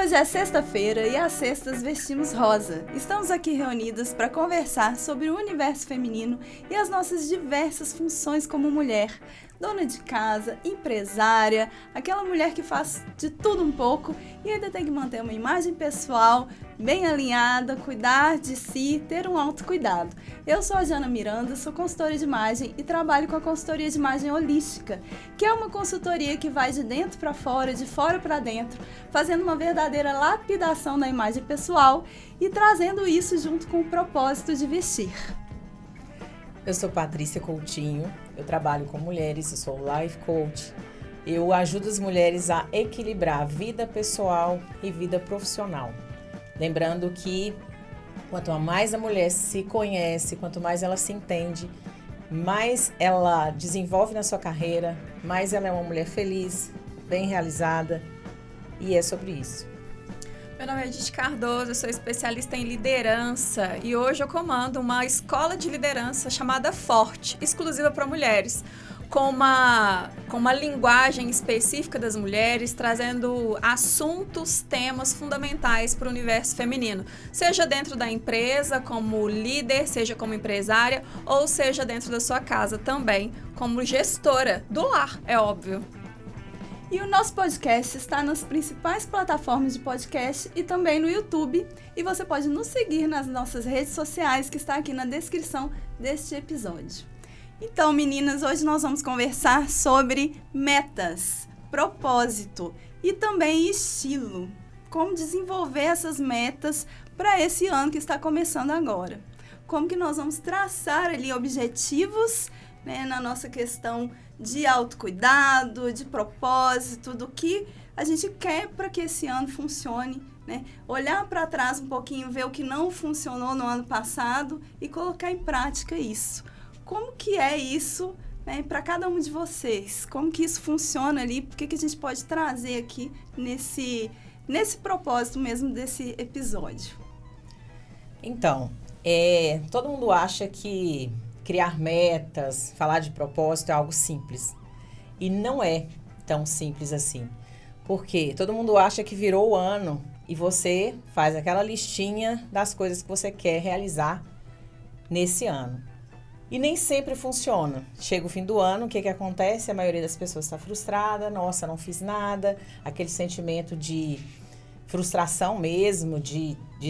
Hoje é sexta-feira e às sextas vestimos rosa. Estamos aqui reunidas para conversar sobre o universo feminino e as nossas diversas funções como mulher. Dona de casa, empresária, aquela mulher que faz de tudo um pouco e ainda tem que manter uma imagem pessoal bem alinhada, cuidar de si, ter um autocuidado. Eu sou a Jana Miranda, sou consultora de imagem e trabalho com a consultoria de imagem holística, que é uma consultoria que vai de dentro para fora, de fora para dentro, fazendo uma verdadeira lapidação da imagem pessoal e trazendo isso junto com o propósito de vestir. Eu sou Patrícia Coutinho, eu trabalho com mulheres, eu sou life coach. Eu ajudo as mulheres a equilibrar a vida pessoal e vida profissional. Lembrando que quanto mais a mulher se conhece, quanto mais ela se entende, mais ela desenvolve na sua carreira, mais ela é uma mulher feliz, bem realizada, e é sobre isso. Meu nome é Edith Cardoso, eu sou especialista em liderança e hoje eu comando uma escola de liderança chamada Forte, exclusiva para mulheres, com uma linguagem específica das mulheres, trazendo assuntos, temas fundamentais para o universo feminino, seja dentro da empresa como líder, seja como empresária, ou seja dentro da sua casa também, como gestora do lar, é óbvio. E o nosso podcast está nas principais plataformas de podcast e também no YouTube. E você pode nos seguir nas nossas redes sociais, que está aqui na descrição deste episódio. Então, meninas, hoje nós vamos conversar sobre metas, propósito e também estilo. Como desenvolver essas metas para esse ano que está começando agora. Como que nós vamos traçar ali objetivos, né, na nossa questão de autocuidado, de propósito, do que a gente quer para que esse ano funcione, né? Olhar para trás um pouquinho, ver o que não funcionou no ano passado e colocar em prática isso. Como que é isso, né, para cada um de vocês? Como que isso funciona ali? O que a gente pode trazer aqui nesse propósito mesmo desse episódio? Então, todo mundo acha que criar metas, falar de propósito é algo simples. E não é tão simples assim. Porque todo mundo acha que virou o ano e você faz aquela listinha das coisas que você quer realizar nesse ano. E nem sempre funciona. Chega o fim do ano, o que acontece? A maioria das pessoas está frustrada, nossa, não fiz nada, aquele sentimento de frustração mesmo,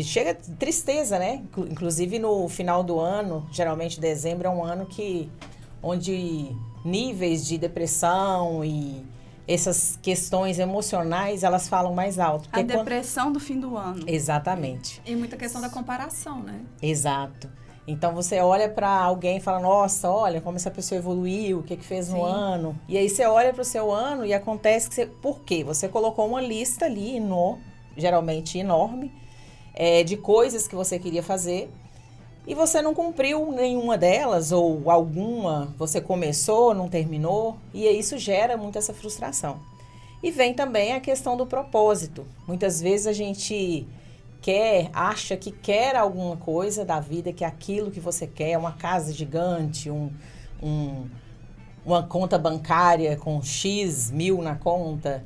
chega de tristeza, né? Inclusive no final do ano, geralmente dezembro é um ano onde níveis de depressão e essas questões emocionais, elas falam mais alto. A depressão do fim do ano. Exatamente. E muita questão da comparação, né? Exato. Então você olha para alguém e fala, nossa, olha como essa pessoa evoluiu, o que fez no ano. E aí você olha para o seu ano e acontece que por quê? Você colocou uma lista ali geralmente enorme, de coisas que você queria fazer e você não cumpriu nenhuma delas ou alguma, você começou, não terminou e isso gera muito essa frustração. E vem também a questão do propósito. Muitas vezes a gente acha que quer alguma coisa da vida, que é aquilo que você quer, uma casa gigante, uma conta bancária com X mil na conta.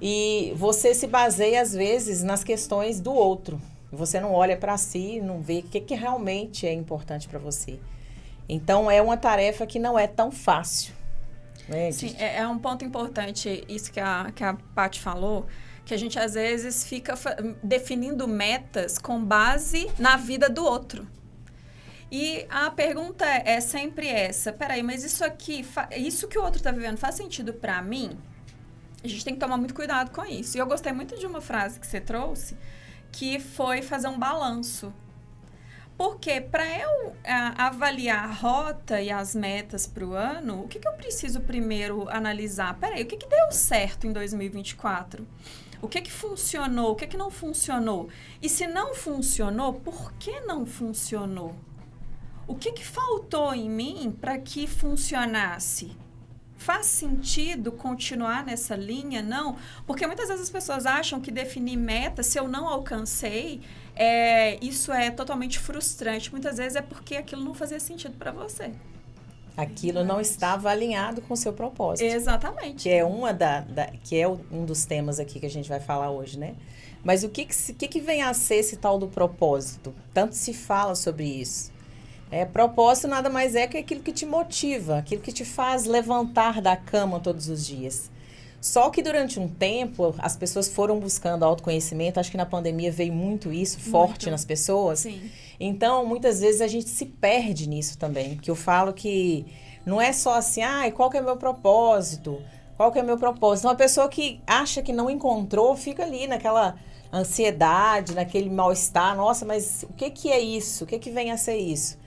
E você se baseia, às vezes, nas questões do outro. Você não olha para si, não vê o que realmente é importante para você. Então, é uma tarefa que não é tão fácil. Né? Sim, é um ponto importante isso que a Paty falou, que a gente, às vezes, fica definindo metas com base na vida do outro. E a pergunta é sempre essa, peraí, mas isso que o outro está vivendo faz sentido para mim? A gente tem que tomar muito cuidado com isso. E eu gostei muito de uma frase que você trouxe, que foi fazer um balanço. Porque para eu avaliar a rota e as metas para o ano, o que eu preciso primeiro analisar? Peraí, o que deu certo em 2024? O que funcionou? O que não funcionou? E se não funcionou, por que não funcionou? O que faltou em mim para que funcionasse? Faz sentido continuar nessa linha? Não? Porque muitas vezes as pessoas acham que definir meta, se eu não alcancei, isso é totalmente frustrante. Muitas vezes é porque aquilo não fazia sentido para você. Aquilo não estava alinhado com o seu propósito. Exatamente. Que é um dos temas aqui que a gente vai falar hoje, né? Mas o que vem a ser esse tal do propósito? Tanto se fala sobre isso. Propósito nada mais é que aquilo que te motiva, aquilo que te faz levantar da cama todos os dias. Só que durante um tempo, as pessoas foram buscando autoconhecimento. Acho que na pandemia veio muito isso, forte nas pessoas. Sim. Então, muitas vezes a gente se perde nisso também. Que eu falo que não é só assim, qual que é o meu propósito? Qual que é o meu propósito? Uma pessoa que acha que não encontrou, fica ali naquela ansiedade, naquele mal-estar. Nossa, mas o que é isso? O que vem a ser isso?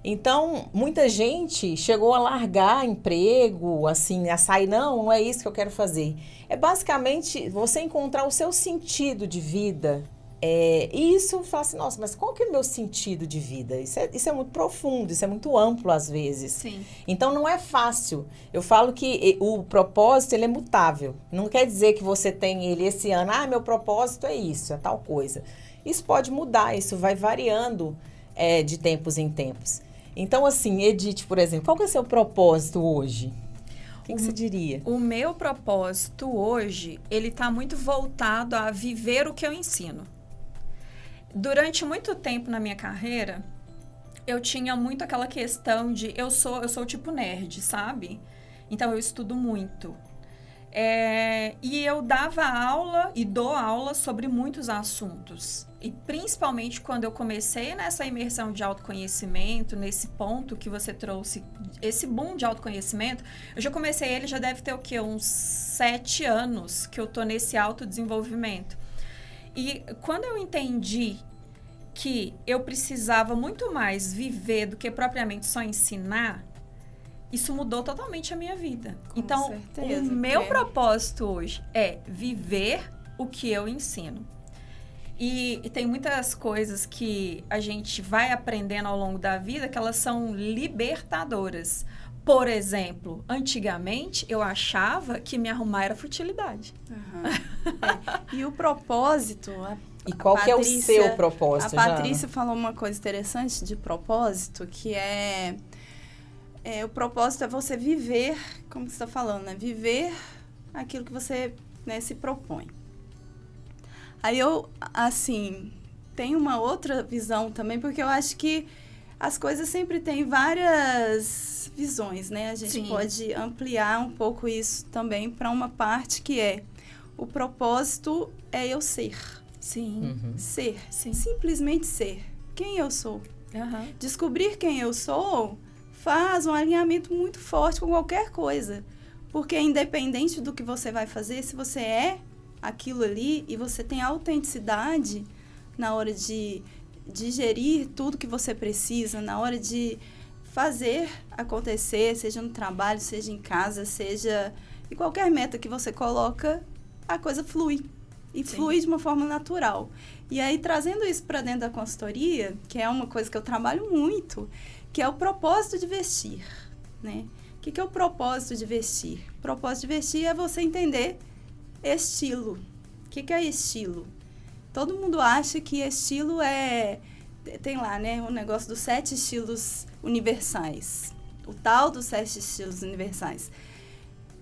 Então, muita gente chegou a largar emprego, assim, a sair, não é isso que eu quero fazer. É basicamente você encontrar o seu sentido de vida. E isso fala assim, nossa, mas qual que é o meu sentido de vida? Isso é muito profundo, isso é muito amplo às vezes. Sim. Então, não é fácil. Eu falo que o propósito, ele é mutável. Não quer dizer que você tem ele esse ano, meu propósito é isso, é tal coisa. Isso pode mudar, isso vai variando de tempos em tempos. Então, assim, Edith, por exemplo, qual que é o seu propósito hoje? O que você diria? O meu propósito hoje, ele está muito voltado a viver o que eu ensino. Durante muito tempo na minha carreira, eu tinha muito aquela questão de eu sou tipo nerd, sabe? Então, eu estudo muito. E eu dava aula e dou aula sobre muitos assuntos. E principalmente quando eu comecei nessa imersão de autoconhecimento, nesse ponto que você trouxe, esse boom de autoconhecimento, eu já comecei ele, já deve ter o quê? Uns 7 anos que eu tô nesse autodesenvolvimento. E quando eu entendi que eu precisava muito mais viver do que propriamente só ensinar, isso mudou totalmente a minha vida. Então, certeza, o meu propósito hoje é viver o que eu ensino. E tem muitas coisas que a gente vai aprendendo ao longo da vida que elas são libertadoras. Por exemplo, antigamente eu achava que me arrumar era futilidade. E o propósito... E qual que é o seu propósito, A Patrícia falou uma coisa interessante de propósito, que o propósito é você viver, como você está falando, né? Viver aquilo que você, né, se propõe. Aí eu, assim, tenho uma outra visão também, porque eu acho que as coisas sempre têm várias visões, né? A gente pode ampliar um pouco isso também para uma parte que o propósito é eu ser. Sim. Ser. Sim. Simplesmente ser. Quem eu sou. Descobrir quem eu sou faz um alinhamento muito forte com qualquer coisa. Porque independente do que você vai fazer, se você é aquilo ali e você tem autenticidade na hora de digerir tudo que você precisa, na hora de fazer acontecer, seja no trabalho, seja em casa, seja em qualquer meta que você coloca, a coisa flui. E flui de uma forma natural. E aí, trazendo isso para dentro da consultoria, que é uma coisa que eu trabalho muito, que é o propósito de vestir, né? O que é o propósito de vestir? O propósito de vestir é você entender estilo. O que é estilo? Todo mundo acha que estilo tem lá, né? O negócio dos 7 estilos universais. O tal dos 7 estilos universais.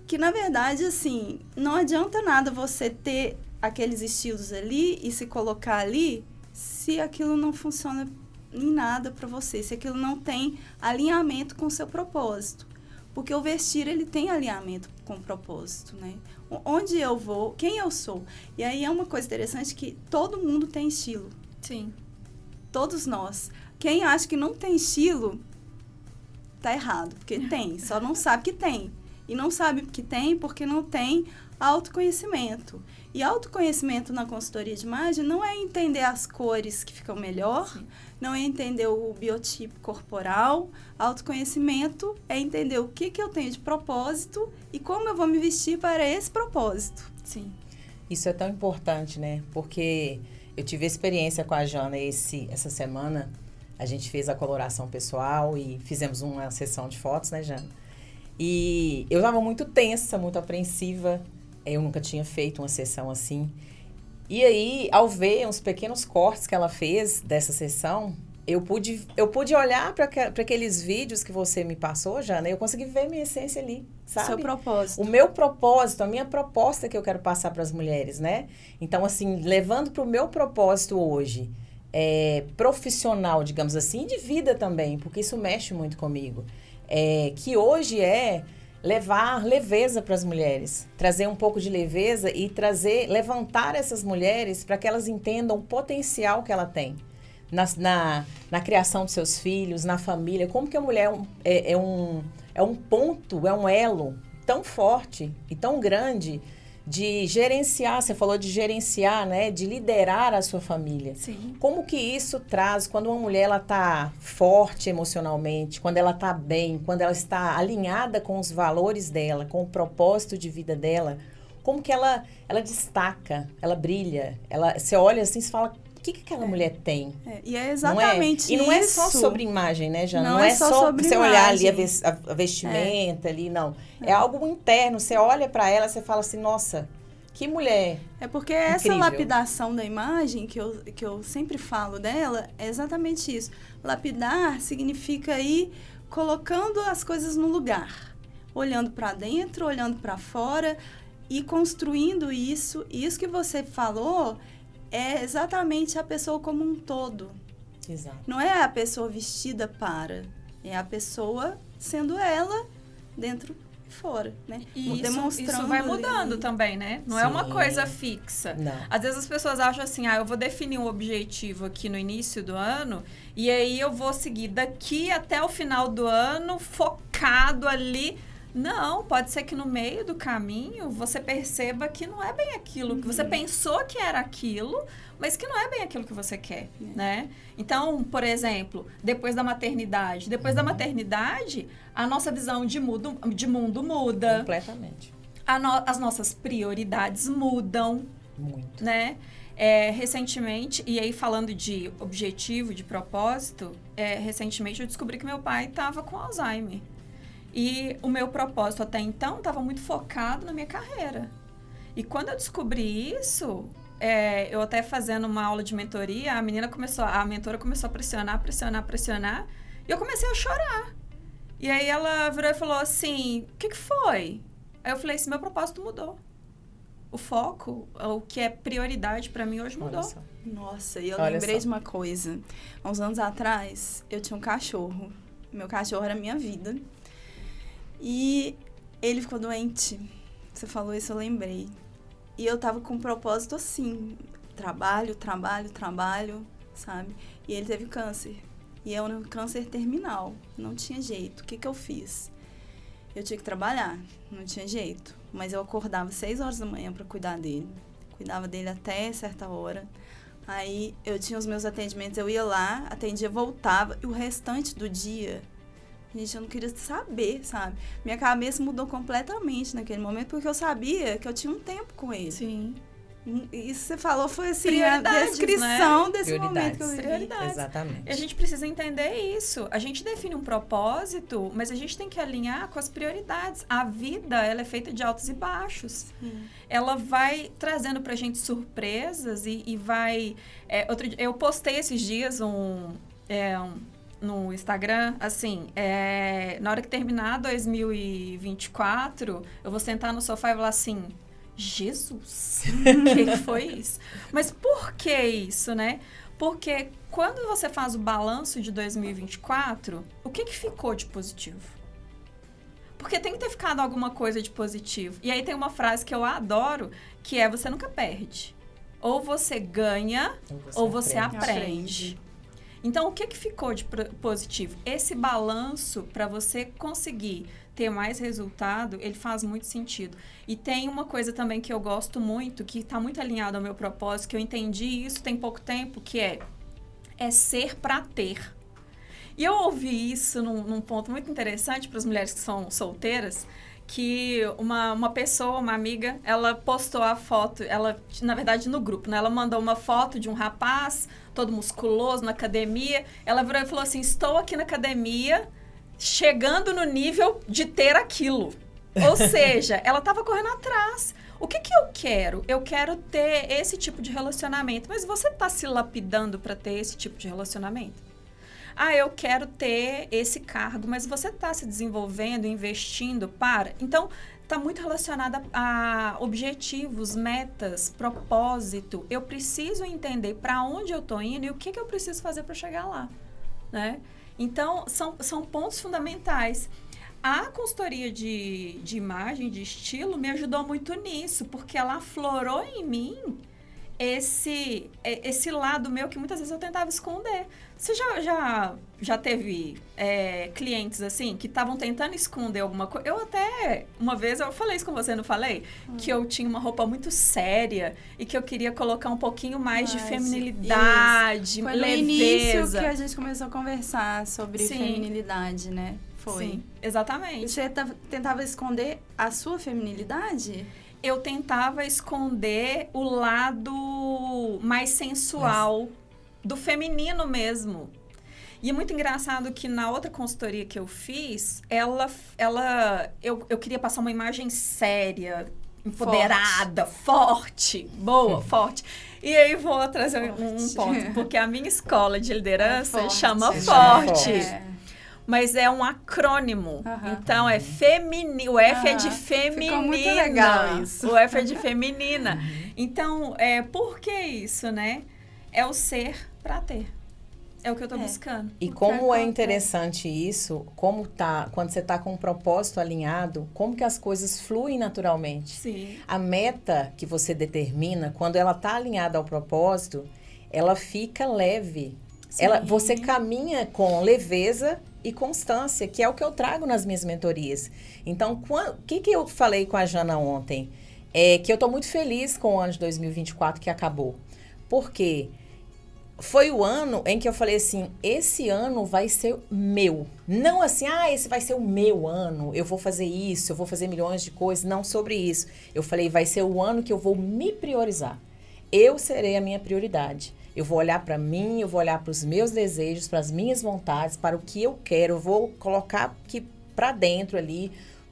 Que, na verdade, assim, não adianta nada você ter aqueles estilos ali e se colocar ali se aquilo não funciona em nada para você, se aquilo não tem alinhamento com o seu propósito. Porque o vestir, ele tem alinhamento com o propósito, né? Onde eu vou, quem eu sou. E aí é uma coisa interessante que todo mundo tem estilo. Sim. Todos nós. Quem acha que não tem estilo, tá errado. Porque tem, só não sabe que tem. E não sabe que tem porque não tem autoconhecimento. E autoconhecimento na consultoria de imagem não é entender as cores que ficam melhor, não é entender o biotipo corporal. Autoconhecimento é entender o que eu tenho de propósito e como eu vou me vestir para esse propósito. Sim. Isso é tão importante, né? Porque eu tive experiência com a Jana essa semana. A gente fez a coloração pessoal e fizemos uma sessão de fotos, né, Jana? E eu estava muito tensa, muito apreensiva. Eu nunca tinha feito uma sessão assim. E aí, ao ver uns pequenos cortes que ela fez dessa sessão, eu pude olhar para aqueles vídeos que você me passou, Jana, e eu consegui ver minha essência ali, sabe? Seu propósito. O meu propósito, a minha proposta que eu quero passar para as mulheres, né? Então, assim, levando para o meu propósito hoje, profissional, digamos assim, e de vida também, porque isso mexe muito comigo, que hoje levar leveza para as mulheres, trazer um pouco de leveza e levantar essas mulheres para que elas entendam o potencial que ela tem na criação dos seus filhos, na família, como que a mulher é um ponto, é um elo tão forte e tão grande de gerenciar, você falou de gerenciar, né? De liderar a sua família. Sim. Como que isso traz, quando uma mulher ela tá forte emocionalmente, quando ela tá bem, quando ela está alinhada com os valores dela, com o propósito de vida dela, como que ela destaca, ela brilha, você olha assim e fala, o que aquela mulher tem? E é exatamente isso. E não é só sobre imagem, né, Jana? Não é só sobre você imagem. olhar ali a vestimenta ali, não. É algo interno. Você olha pra ela, você fala assim, nossa, que mulher É porque incrível. Essa lapidação da imagem, que eu sempre falo dela, é exatamente isso. Lapidar significa ir colocando as coisas no lugar. Olhando pra dentro, olhando pra fora e construindo isso. E isso que você falou é exatamente a pessoa como um todo. Exato. Não é a pessoa vestida para, é a pessoa sendo ela dentro e fora, né? E Demonstrando isso vai mudando ali. também, né? Não é uma coisa fixa. Não. Às vezes as pessoas acham assim, eu vou definir um objetivo aqui no início do ano e aí eu vou seguir daqui até o final do ano focado ali. Não, pode ser que no meio do caminho você perceba que não é bem aquilo que você pensou que era aquilo, mas que não é bem aquilo que você quer, né? Então, por exemplo, depois da maternidade, a nossa visão de mundo muda. Completamente. As nossas prioridades mudam. Muito. Né? Recentemente, e aí falando de objetivo, de propósito, recentemente eu descobri que meu pai estava com Alzheimer. E o meu propósito até então estava muito focado na minha carreira. E quando eu descobri isso, eu até fazendo uma aula de mentoria, a mentora começou a pressionar, e eu comecei a chorar. E aí ela virou e falou assim, o que foi? Aí eu falei assim, meu propósito mudou. O foco, o que é prioridade para mim hoje mudou. Nossa, e eu lembrei de uma coisa. Há uns anos atrás, eu tinha um cachorro. Meu cachorro era a minha vida. E ele ficou doente. Você falou isso, eu lembrei. E eu tava com um propósito assim, trabalho, sabe? E ele teve câncer. E é um câncer terminal, não tinha jeito. O que eu fiz? Eu tinha que trabalhar, não tinha jeito. Mas eu acordava 6 horas da manhã para cuidar dele. Cuidava dele até certa hora. Aí eu tinha os meus atendimentos, eu ia lá, atendia, voltava. E o restante do dia... Gente, eu não queria saber, sabe? Minha cabeça mudou completamente naquele momento, porque eu sabia que eu tinha um tempo com ele. Sim. Isso que você falou foi assim, a descrição, né? Desse momento que eu vivi. Prioridades. Exatamente. E a gente precisa entender isso. A gente define um propósito, mas a gente tem que alinhar com as prioridades. A vida, ela é feita de altos e baixos. Sim. Ela vai trazendo pra gente surpresas e vai... eu postei esses dias no Instagram, assim, na hora que terminar 2024, eu vou sentar no sofá e falar assim, Jesus, o que foi isso? Mas por que isso, né? Porque quando você faz o balanço de 2024, o que ficou de positivo? Porque tem que ter ficado alguma coisa de positivo. E aí tem uma frase que eu adoro, que é você nunca perde. Ou você ganha, ou você aprende. Então, o que ficou de positivo? Esse balanço, para você conseguir ter mais resultado, ele faz muito sentido. E tem uma coisa também que eu gosto muito, que está muito alinhado ao meu propósito, que eu entendi isso tem pouco tempo, que é ser para ter. E eu ouvi isso num ponto muito interessante para as mulheres que são solteiras, que uma pessoa, uma amiga, ela postou a foto, na verdade no grupo, né? Ela mandou uma foto de um rapaz, todo musculoso, na academia. Ela virou e falou assim, estou aqui na academia, chegando no nível de ter aquilo. Ou seja, ela estava correndo atrás. O que eu quero? Eu quero ter esse tipo de relacionamento. Mas você está se lapidando para ter esse tipo de relacionamento? eu quero ter esse cargo, mas você está se desenvolvendo, investindo para... Então, está muito relacionada a objetivos, metas, propósito. Eu preciso entender para onde eu estou indo e o que eu preciso fazer para chegar lá, né? Então, são pontos fundamentais. A consultoria de imagem, de estilo, me ajudou muito nisso, porque ela aflorou em mim esse lado meu que muitas vezes eu tentava esconder. Você já teve clientes assim que estavam tentando esconder alguma coisa? Eu até, uma vez, eu falei isso com você, não falei? Que eu tinha uma roupa muito séria e que eu queria colocar um pouquinho mais de feminilidade, foi leveza. No início que a gente começou a conversar sobre feminilidade, né? Foi. Sim, exatamente. Você tentava esconder a sua feminilidade? Eu tentava esconder o lado mais sensual do feminino mesmo. E é muito engraçado que na outra consultoria que eu fiz, eu queria passar uma imagem séria, empoderada, forte, forte. E aí vou trazer um ponto, porque a minha escola de liderança chama Forte. Mas é um acrônimo. Então, é feminino. O F é de feminina. Ficou muito legal isso. O F é de feminina. Então, por que isso, né? É o ser para ter. É o que eu tô buscando. E como é interessante isso, como quando você tá com um propósito alinhado, como que as coisas fluem naturalmente. Sim. A meta que você determina, quando ela tá alinhada ao propósito, ela fica leve. Você caminha com leveza e constância, que é o que eu trago nas minhas mentorias. Então, o que eu falei com a Jana ontem? É que eu tô muito feliz com o ano de 2024 que acabou. Por quê? Foi o ano em que eu falei assim, esse ano vai ser meu. Não assim, esse vai ser o meu ano, eu vou fazer isso, eu vou fazer milhões de coisas. Não sobre isso. Eu falei, vai ser o ano que eu vou me priorizar. Eu serei a minha prioridade. Eu vou olhar para mim, eu vou olhar para os meus desejos, para as minhas vontades, para o que eu quero. Eu vou colocar aqui para dentro ali.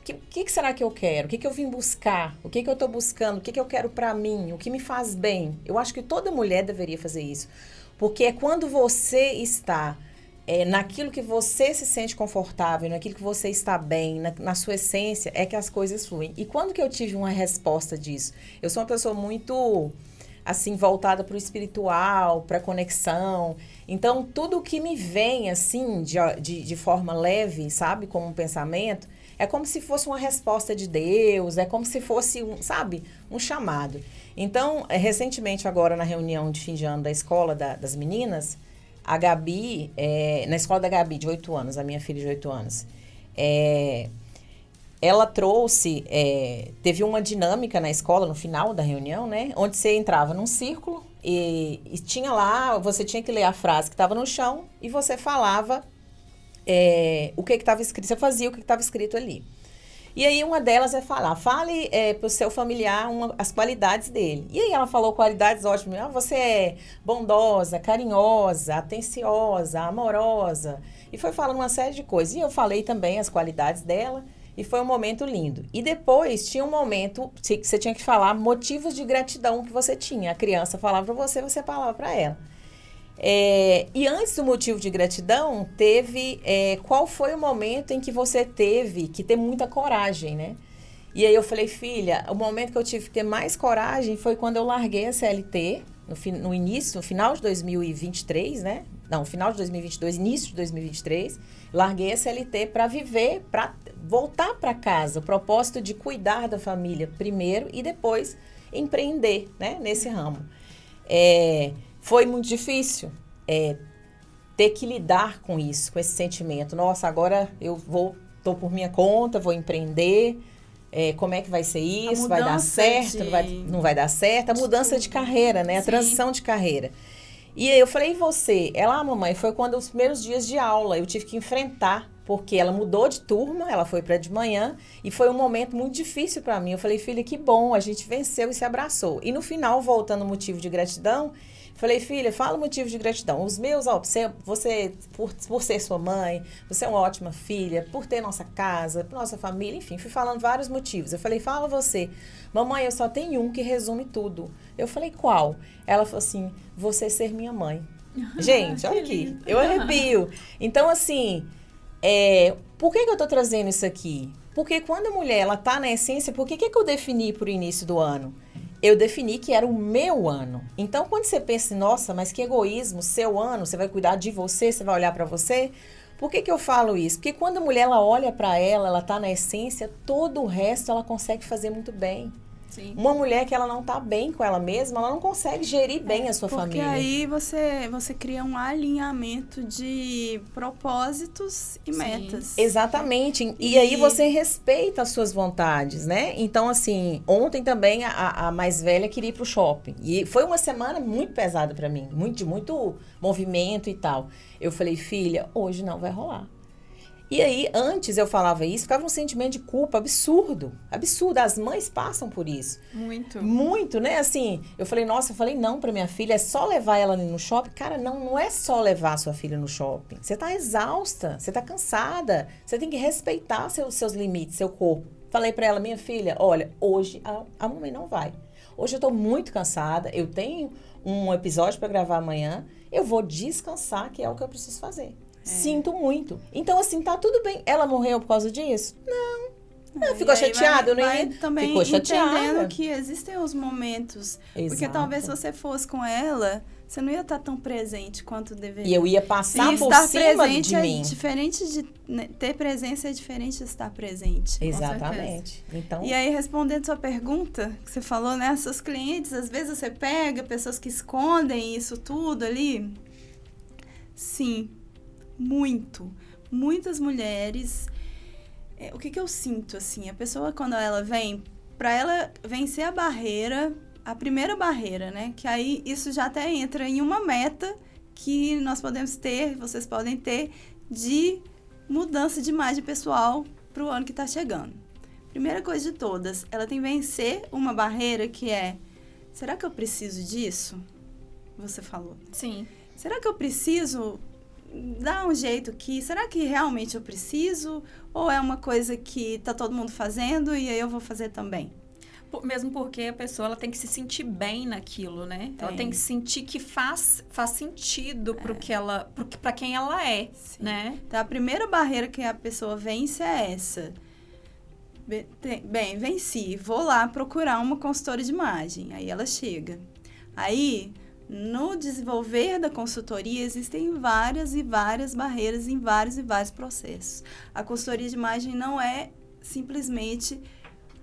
O que será que eu quero? O que eu vim buscar? O que eu estou buscando? O que eu quero para mim? O que me faz bem? Eu acho que toda mulher deveria fazer isso. Porque é quando você está naquilo que você se sente confortável, naquilo que você está bem, na sua essência, é que as coisas fluem. E quando que eu tive uma resposta disso? Eu sou uma pessoa muito, assim, voltada para o espiritual, para a conexão. Então, tudo que me vem, assim, de forma leve, sabe, como um pensamento, é como se fosse uma resposta de Deus, é como se fosse, um chamado. Então, recentemente, agora na reunião de fim de ano da escola das meninas, a Gabi, na escola da Gabi, de 8 anos, a minha filha de 8 anos, ela trouxe, teve uma dinâmica na escola, no final da reunião, né? Onde você entrava num círculo e tinha lá, você tinha que ler a frase que estava no chão e você falava o que estava escrito, você fazia o que estava escrito ali. E aí uma delas é falar, fale para o seu familiar as qualidades dele. E aí ela falou qualidades ótimas, você é bondosa, carinhosa, atenciosa, amorosa. E foi falando uma série de coisas. E eu falei também as qualidades dela e foi um momento lindo. E depois tinha um momento que você tinha que falar motivos de gratidão que você tinha. A criança falava para você, você falava para ela. E antes do motivo de gratidão, teve qual foi o momento em que você teve que ter muita coragem, né? E aí eu falei, filha, o momento que eu tive que ter mais coragem foi quando eu larguei a CLT, no final de 2023, né? Não, final de 2022, início de 2023, larguei a CLT para viver, para voltar para casa, o propósito de cuidar da família primeiro e depois empreender, né? Nesse ramo. Foi muito difícil ter que lidar com isso, com esse sentimento. Nossa, agora eu tô por minha conta, vou empreender. Como é que vai ser isso? Vai dar certo? Não vai dar certo? A mudança de carreira, né? A transição de carreira. E aí eu falei, e você? Ela, mamãe, foi quando os primeiros dias de aula eu tive que enfrentar, porque ela mudou de turma, ela foi para de manhã, e foi um momento muito difícil para mim. Eu falei, filha, que bom, a gente venceu e se abraçou. E no final, voltando ao motivo de gratidão, falei, filha, fala o motivo de gratidão. Os meus, você por ser sua mãe, você é uma ótima filha, por ter nossa casa, por nossa família, enfim, fui falando vários motivos. Eu falei, fala você. Mamãe, eu só tenho um que resume tudo. Eu falei, qual? Ela falou assim, você ser minha mãe. Gente, olha aqui, eu arrepio. Então, assim, por que eu tô trazendo isso aqui? Porque quando a mulher, ela tá na essência, por que eu defini pro início do ano? Eu defini que era o meu ano. Então, quando você pensa, nossa, mas que egoísmo, seu ano, você vai cuidar de você, você vai olhar pra você. Por que eu falo isso? Porque quando a mulher, ela olha pra ela tá na essência, todo o resto ela consegue fazer muito bem. Sim. Uma mulher que ela não tá bem com ela mesma, ela não consegue gerir bem a sua família. Porque aí você cria um alinhamento de propósitos e metas. Exatamente. E aí você respeita as suas vontades, né? Então, assim, ontem também a mais velha queria ir pro shopping. E foi uma semana muito pesada pra mim. De muito movimento e tal. Eu falei, filha, hoje não vai rolar. E aí, antes eu falava isso, ficava um sentimento de culpa absurdo. Absurdo. As mães passam por isso. Muito. Muito, né? Assim, eu falei não pra minha filha, é só levar ela no shopping. Cara, não é só levar a sua filha no shopping. Você tá exausta, você tá cansada. Você tem que respeitar seus limites, seu corpo. Falei pra ela, minha filha, olha, hoje a mamãe não vai. Hoje eu tô muito cansada, eu tenho um episódio pra gravar amanhã, eu vou descansar, que é o que eu preciso fazer. Sinto muito. Então, assim, tá tudo bem. Ela morreu por causa disso? Não. Ficou chateada? Ficou chateada. Entendendo que existem os momentos. Exato. Porque talvez se você fosse com ela, você não ia estar tão presente quanto deveria. E eu ia passar por estar cima presente de mim. É diferente de ter presença, é diferente de estar presente. Exatamente. Então... E aí, respondendo sua pergunta, que você falou, né? Seus clientes, às vezes você pega pessoas que escondem isso tudo ali. Sim. Muitas mulheres, o que eu sinto, assim, a pessoa quando ela vem, para ela vencer a barreira, a primeira barreira, né, que aí isso já até entra em uma meta que nós podemos ter, vocês podem ter, de mudança de imagem pessoal para o ano que está chegando. Primeira coisa de todas, ela tem que vencer uma barreira que é, será que eu preciso disso? Você falou. Sim. Será que eu preciso dar um jeito aqui? Será que realmente eu preciso? Ou é uma coisa que tá todo mundo fazendo e aí eu vou fazer também? Mesmo porque a pessoa ela tem que se sentir bem naquilo, né? Ela tem que sentir que faz sentido para quem ela é, né? Então, a primeira barreira que a pessoa vence é essa. Bem, venci. Vou lá procurar uma consultora de imagem. Aí ela chega. Aí... No desenvolver da consultoria, existem várias e várias barreiras em vários e vários processos. A consultoria de imagem não é simplesmente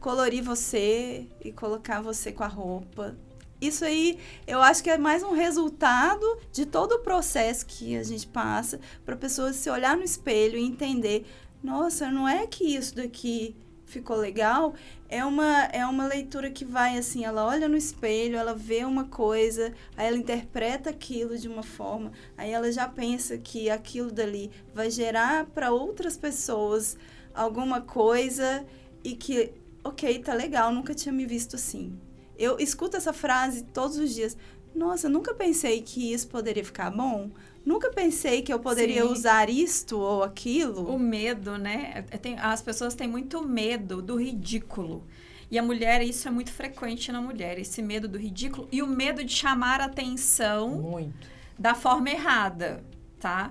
colorir você e colocar você com a roupa. Isso aí, eu acho que é mais um resultado de todo o processo que a gente passa para a pessoa se olhar no espelho e entender, nossa, não é que isso daqui ficou legal, é uma leitura que vai assim, ela olha no espelho, ela vê uma coisa, aí ela interpreta aquilo de uma forma, aí ela já pensa que aquilo dali vai gerar para outras pessoas alguma coisa e que, ok, tá legal, nunca tinha me visto assim. Eu escuto essa frase todos os dias, nossa, nunca pensei que isso poderia ficar bom. Nunca pensei que eu poderia usar isto ou aquilo. O medo, né? As pessoas têm muito medo do ridículo. E a mulher, isso é muito frequente na mulher, esse medo do ridículo e o medo de chamar a atenção da forma errada, tá?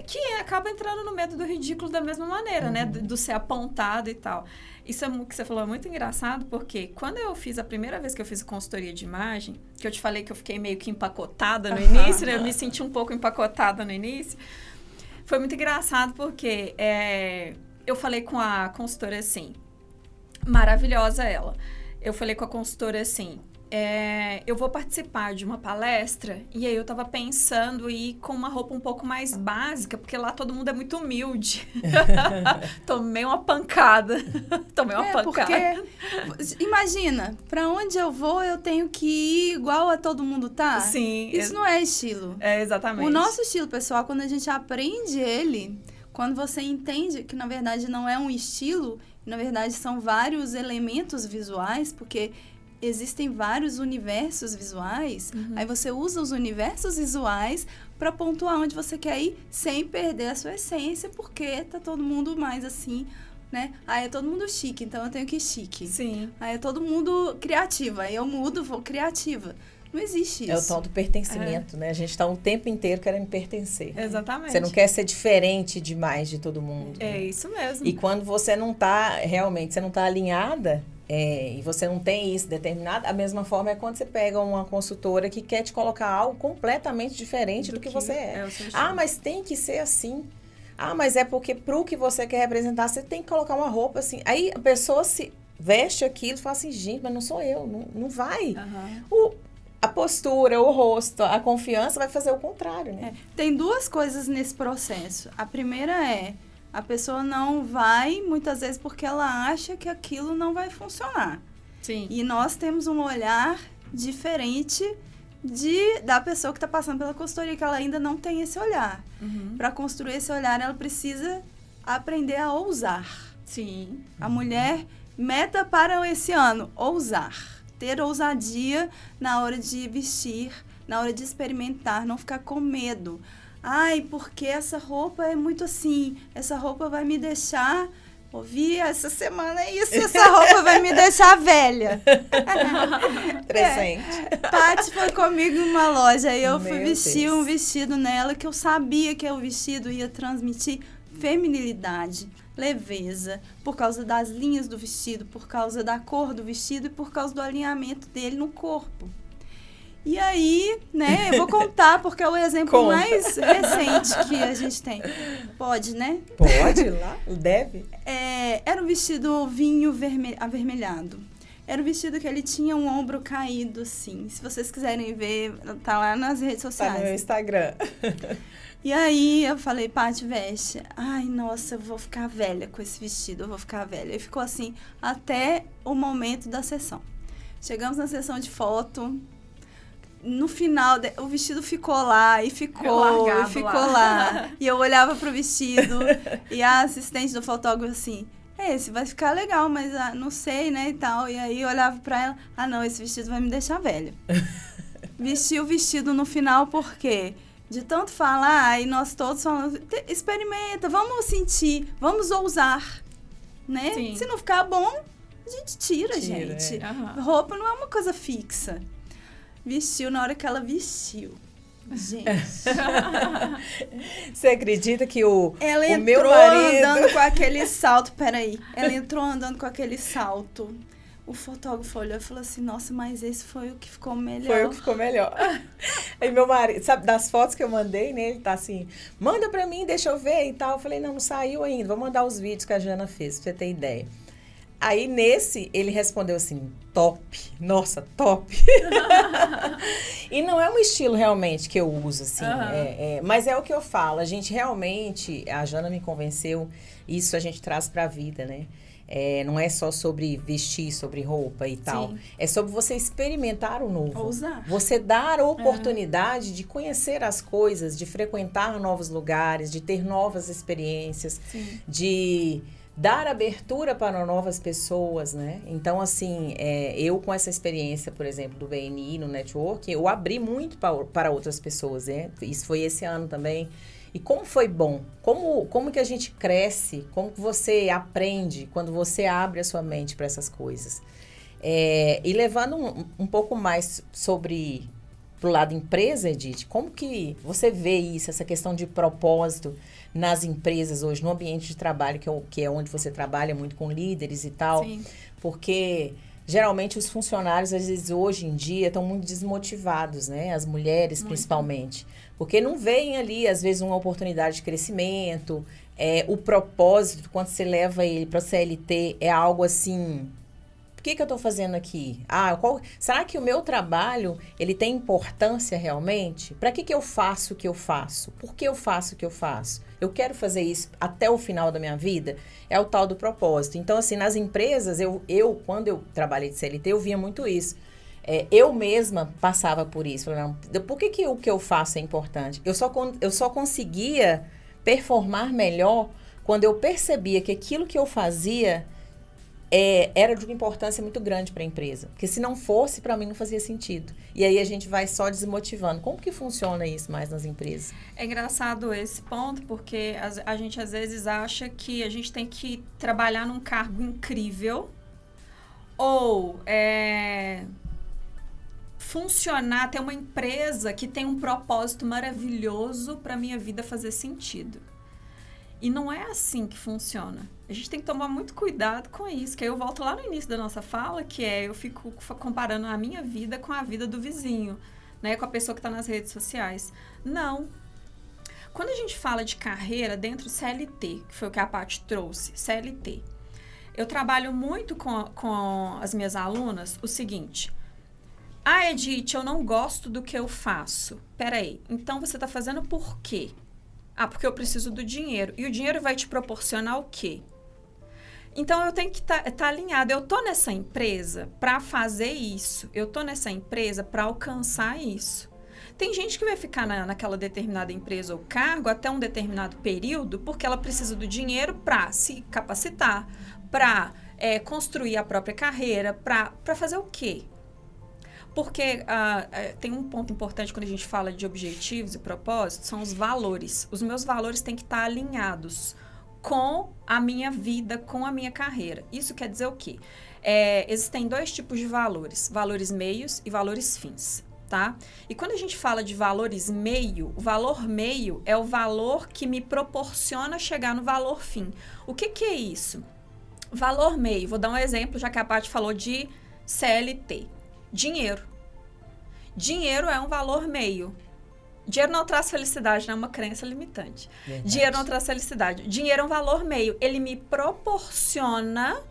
Que acaba entrando no medo do ridículo da mesma maneira, né? Do ser apontado e tal. Isso é que você falou, é muito engraçado, porque quando eu fiz a primeira vez que eu fiz consultoria de imagem, que eu te falei que eu fiquei meio que empacotada no início, né? Eu me senti um pouco empacotada no início. Foi muito engraçado porque eu falei com a consultora assim, maravilhosa ela. Eu falei com a consultora assim, eu vou participar de uma palestra e aí eu tava pensando em ir com uma roupa um pouco mais básica, porque lá todo mundo é muito humilde. Tomei uma pancada. Porque, imagina, pra onde eu vou eu tenho que ir igual a todo mundo tá? Sim. Isso não é estilo. Exatamente. O nosso estilo, pessoal, quando a gente aprende ele, quando você entende que na verdade não é um estilo, na verdade são vários elementos visuais, porque existem vários universos visuais, aí você usa os universos visuais para pontuar onde você quer ir sem perder a sua essência, porque tá todo mundo mais assim, né? Aí é todo mundo chique, então eu tenho que ir chique. Sim. Aí é todo mundo criativo, aí eu mudo, vou criativa. Não existe isso. É o tal do pertencimento, né? A gente está o tempo inteiro querendo pertencer. Exatamente. Você não quer ser diferente demais de todo mundo. É isso mesmo. E quando você não está, realmente, você não está alinhada, e você não tem isso determinado, a mesma forma é quando você pega uma consultora que quer te colocar algo completamente diferente do que você é. Mas tem que ser assim. Mas é porque pro que você quer representar, você tem que colocar uma roupa assim. Aí a pessoa se veste aquilo e fala assim, gente, mas não sou eu, não vai. A postura, o rosto, a confiança vai fazer o contrário, né? Tem duas coisas nesse processo. A primeira é, a pessoa não vai, muitas vezes, porque ela acha que aquilo não vai funcionar. Sim. E nós temos um olhar diferente da pessoa que está passando pela consultoria, que ela ainda não tem esse olhar. Para construir esse olhar, ela precisa aprender a ousar. Sim. A mulher, meta para esse ano, ousar. Ter ousadia na hora de vestir, na hora de experimentar, não ficar com medo. Porque essa roupa é muito assim, essa roupa vai me deixar... Ouvi essa semana isso, essa roupa vai me deixar velha. Presente. Paty foi comigo numa loja e eu fui vestir Deus. Um vestido nela que eu sabia que o vestido ia transmitir feminilidade, leveza, por causa das linhas do vestido, por causa da cor do vestido e por causa do alinhamento dele no corpo. E aí, né, eu vou contar, porque é o exemplo mais recente que a gente tem. Pode, né? Pode, lá? Deve? Era um vestido vinho avermelhado. Era um vestido que ele tinha um ombro caído, assim. Se vocês quiserem ver, tá lá nas redes sociais. Tá no meu Instagram. E aí, eu falei, Paty, veste. Nossa, eu vou ficar velha com esse vestido, eu vou ficar velha. E ficou assim, até o momento da sessão. Chegamos na sessão de foto... No final, o vestido ficou lá, e ficou lá. E eu olhava pro vestido, e a assistente do fotógrafo assim, esse vai ficar legal, mas não sei, né, e tal. E aí eu olhava pra ela, não, esse vestido vai me deixar velha. Vesti o vestido no final, porque de tanto falar, e nós todos falamos, experimenta, vamos sentir, vamos ousar, né? Sim. Se não ficar bom, a gente tira. Gente. Roupa não é uma coisa fixa. Vestiu na hora que ela vestiu. Gente. Você acredita que ela o entrou meu marido... andando com aquele salto, peraí. Ela entrou andando com aquele salto. O fotógrafo olhou e falou assim, nossa, mas esse foi o que ficou melhor. Foi o que ficou melhor. Aí meu marido, sabe, das fotos que eu mandei, né, ele tá assim, manda pra mim, deixa eu ver e tal. Eu falei, não saiu ainda, vou mandar os vídeos que a Jana fez, pra você ter ideia. Aí, nesse, ele respondeu assim, top. Nossa, top. E não é um estilo, realmente, que eu uso, assim. Mas é o que eu falo. A gente realmente, a Jana me convenceu, isso a gente traz pra vida, né? Não é só sobre vestir, sobre roupa e tal. Sim. É sobre você experimentar o novo. Ousar. Você dar a oportunidade de conhecer as coisas, de frequentar novos lugares, de ter novas experiências, Sim. de... dar abertura para novas pessoas, né? Então, assim, eu com essa experiência, por exemplo, do BNI no network, eu abri muito para outras pessoas, né? Isso foi esse ano também. E como foi bom? Como que a gente cresce? Como que você aprende quando você abre a sua mente para essas coisas? E levando um pouco mais sobre... pro lado empresa, Edith, como que você vê isso, essa questão de propósito nas empresas hoje, no ambiente de trabalho, que é onde você trabalha muito com líderes e tal? Sim. Porque geralmente os funcionários, às vezes, hoje em dia, estão muito desmotivados, né? As mulheres, principalmente. Porque não veem ali, às vezes, uma oportunidade de crescimento. O propósito, quando você leva ele para a CLT, é algo assim... Por que eu estou fazendo aqui? Será que o meu trabalho, ele tem importância realmente? Para que eu faço o que eu faço? Por que eu faço o que eu faço? Eu quero fazer isso até o final da minha vida? É o tal do propósito. Então, assim, nas empresas, quando eu trabalhei de CLT, eu via muito isso. Eu mesma passava por isso. Falei, não, por que o que eu faço é importante? Eu só conseguia performar melhor quando eu percebia que aquilo que eu fazia... era de uma importância muito grande para a empresa. Porque se não fosse, para mim não fazia sentido. E aí a gente vai só desmotivando. Como que funciona isso mais nas empresas? É engraçado esse ponto, porque a gente às vezes acha que a gente tem que trabalhar num cargo incrível ou funcionar, ter uma empresa que tem um propósito maravilhoso para minha vida fazer sentido. E não é assim que funciona. A gente tem que tomar muito cuidado com isso, que aí eu volto lá no início da nossa fala, que eu fico comparando a minha vida com a vida do vizinho, né, com a pessoa que está nas redes sociais. Não. Quando a gente fala de carreira dentro do CLT, que foi o que a Paty trouxe, CLT, eu trabalho muito com as minhas alunas o seguinte: Edith, eu não gosto do que eu faço. Peraí, então você está fazendo por quê? Porque eu preciso do dinheiro. E o dinheiro vai te proporcionar o quê? Então, eu tenho que estar alinhada. Eu estou nessa empresa para fazer isso. Eu estou nessa empresa para alcançar isso. Tem gente que vai ficar naquela determinada empresa ou cargo até um determinado período porque ela precisa do dinheiro para se capacitar, para construir a própria carreira, para fazer o quê? Porque tem um ponto importante quando a gente fala de objetivos e propósitos, são os valores. Os meus valores têm que estar alinhados com a minha vida, com a minha carreira. Isso quer dizer o quê? Existem 2 tipos de valores: valores meios e valores fins, tá? E quando a gente fala de valores meio, o valor meio é o valor que me proporciona chegar no valor fim. O que é isso? Valor meio, vou dar um exemplo, já que a Paty falou de CLT. Dinheiro. Dinheiro é um valor meio. Dinheiro não traz felicidade, não é uma crença limitante. Verdade. Dinheiro não traz felicidade. Dinheiro é um valor meio. Ele me proporciona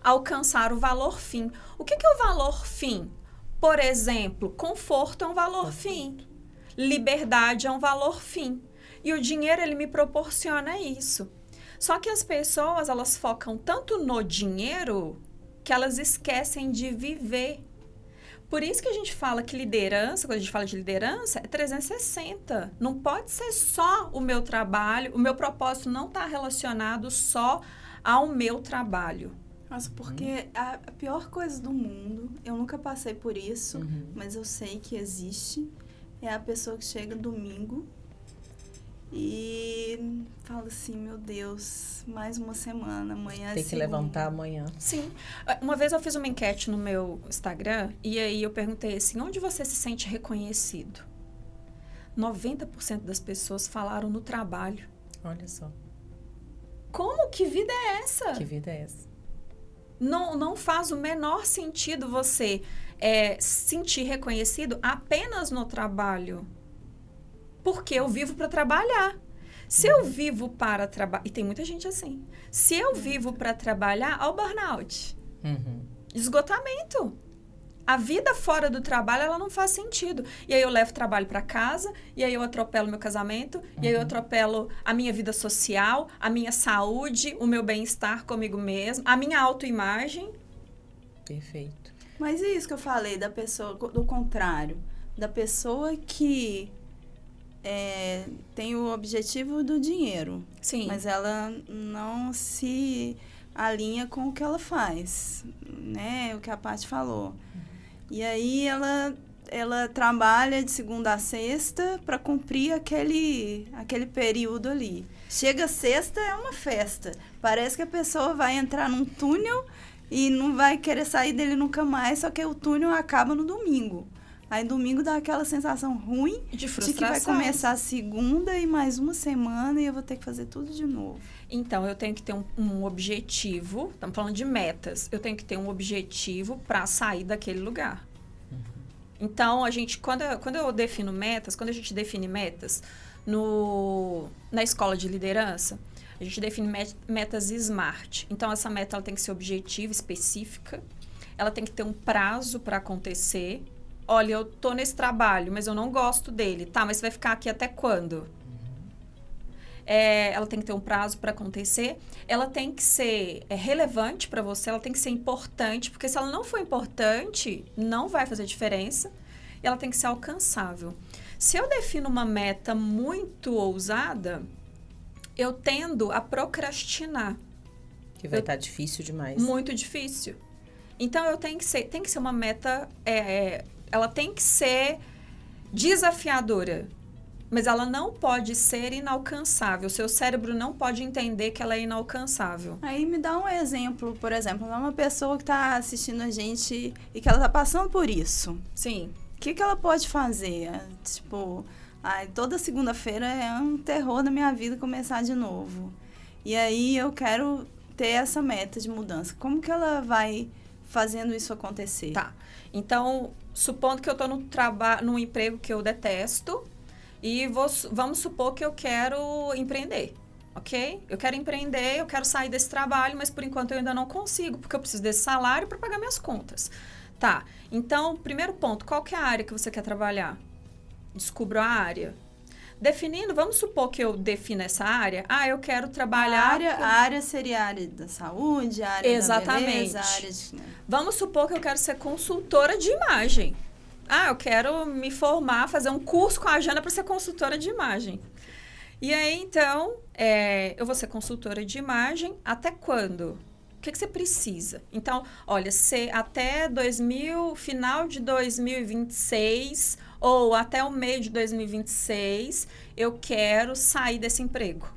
alcançar o valor fim. O que é o valor fim? Por exemplo, conforto é um valor fim. Liberdade é um valor fim. E o dinheiro, ele me proporciona isso. Só que as pessoas, elas focam tanto no dinheiro que elas esquecem de viver. Por isso que a gente fala que liderança, quando a gente fala de liderança, é 360. Não pode ser só o meu trabalho, o meu propósito não está relacionado só ao meu trabalho. Nossa, porque a pior coisa do mundo, eu nunca passei por isso, mas eu sei que existe, é a pessoa que chega domingo e fala assim: meu Deus, mais uma semana, amanhã Tem que levantar amanhã. Sim. Uma vez eu fiz uma enquete no meu Instagram e aí eu perguntei assim: onde você se sente reconhecido? 90% das pessoas falaram no trabalho. Olha só. Como? Que vida é essa? Que vida é essa? Não faz o menor sentido você se sentir reconhecido apenas no trabalho. Porque eu vivo para trabalhar. Se eu vivo para trabalhar... E tem muita gente assim. Se eu vivo para trabalhar, olha o burnout. Esgotamento. A vida fora do trabalho, ela não faz sentido. E aí eu levo trabalho para casa, e aí eu atropelo meu casamento, e aí eu atropelo a minha vida social, a minha saúde, o meu bem-estar comigo mesmo, a minha autoimagem. Perfeito. Mas é isso que eu falei da pessoa, do contrário. Da pessoa que tem o objetivo do dinheiro. Sim. Mas ela não se alinha com o que ela faz, né? O que a Paty falou. E aí ela trabalha de segunda a sexta para cumprir aquele período ali. Chega sexta, é uma festa. Parece que a pessoa vai entrar num túnel e não vai querer sair dele nunca mais, só que o túnel acaba no domingo. Aí domingo dá aquela sensação ruim de frustração, de que vai começar a segunda e mais uma semana e eu vou ter que fazer tudo de novo. Então, eu tenho que ter um objetivo, estamos falando de metas, eu tenho que ter um objetivo para sair daquele lugar. Então, quando eu defino metas, quando a gente define metas na escola de liderança, a gente define metas SMART. Então, essa meta ela tem que ser objetiva, específica, ela tem que ter um prazo para acontecer. Olha, eu tô nesse trabalho, mas eu não gosto dele. Tá, mas você vai ficar aqui até quando? Ela tem que ter um prazo para acontecer. Ela tem que ser relevante para você, ela tem que ser importante, porque se ela não for importante, não vai fazer diferença. E ela tem que ser alcançável. Se eu defino uma meta muito ousada, eu tendo a procrastinar. Que vai estar difícil demais. Muito difícil. Então, tem que ser uma meta... ela tem que ser desafiadora, mas ela não pode ser inalcançável. O seu cérebro não pode entender que ela é inalcançável. Aí me dá um exemplo, por exemplo, uma pessoa que está assistindo a gente e que ela está passando por isso. Sim. O que ela pode fazer? Tipo, toda segunda-feira é um terror na minha vida começar de novo. E aí eu quero ter essa meta de mudança. Como que ela vai fazendo isso acontecer? Tá. Então, supondo que eu estou num emprego que eu detesto e vamos supor que eu quero empreender, ok? Eu quero empreender, eu quero sair desse trabalho, mas por enquanto eu ainda não consigo, porque eu preciso desse salário para pagar minhas contas. Tá. Então, primeiro ponto, qual que é a área que você quer trabalhar? Descubra a área. Definindo, vamos supor que eu defina essa área. Eu quero trabalhar... A área seria a área da saúde, a área da beleza, a área de... Vamos supor que eu quero ser consultora de imagem. Eu quero me formar, fazer um curso com a Jana para ser consultora de imagem. E aí, então, eu vou ser consultora de imagem até quando? O que você precisa? Então, olha, até final de 2026 ou até o meio de 2026, eu quero sair desse emprego.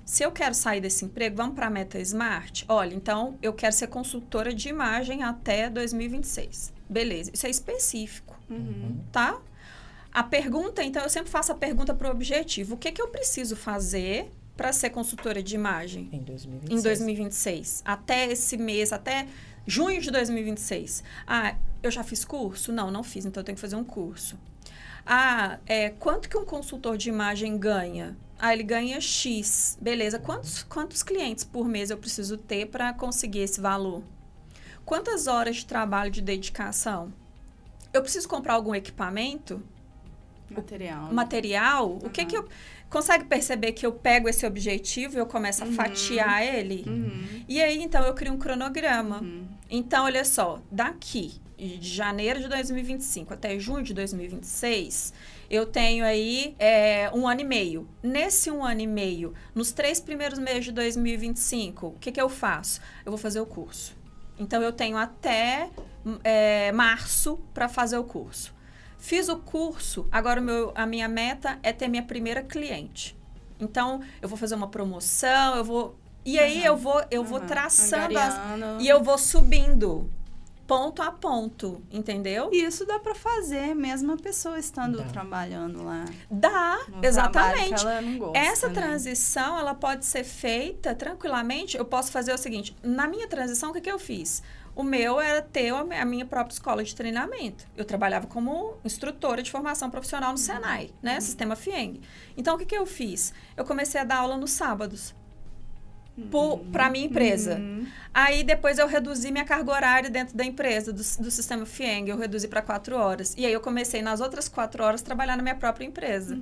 Se eu quero sair desse emprego, vamos para a meta SMART? Olha, então, eu quero ser consultora de imagem até 2026. Beleza, isso é específico, tá? A pergunta, então, eu sempre faço a pergunta para o objetivo. O que eu preciso fazer para ser consultora de imagem? Em 2026. Em 2026. Até esse mês, até junho de 2026. Eu já fiz curso? Não fiz, então eu tenho que fazer um curso. Quanto que um consultor de imagem ganha? Ele ganha X. Beleza, quantos clientes por mês eu preciso ter para conseguir esse valor? Quantas horas de trabalho, de dedicação? Eu preciso comprar algum equipamento? Material? O que eu... Consegue perceber que eu pego esse objetivo e eu começo a fatiar ele? E aí, então, eu crio um cronograma. Então, olha só, daqui de janeiro de 2025 até junho de 2026, eu tenho aí 1 ano e meio. Nesse 1 ano e meio, nos 3 primeiros meses de 2025, o que eu faço? Eu vou fazer o curso. Então, eu tenho até março para fazer o curso. Fiz o curso, agora a minha meta é ter minha primeira cliente. Então, eu vou fazer uma promoção, E aí, eu vou traçando e eu vou subindo, ponto a ponto, entendeu? E isso dá para fazer, mesmo a pessoa estando trabalhando lá. Dá, exatamente. Que ela não gosta, essa transição, ela pode ser feita tranquilamente. Eu posso fazer o seguinte, na minha transição, o que eu fiz? O meu era ter a minha própria escola de treinamento. Eu trabalhava como instrutora de formação profissional no Senai, né? Sistema FIENG. Então, o que eu fiz? Eu comecei a dar aula nos sábados. Para minha empresa. Aí, depois, eu reduzi minha carga horária dentro da empresa, do sistema FIENG. Eu reduzi para 4 horas. E aí, eu comecei, nas outras 4 horas, trabalhar na minha própria empresa.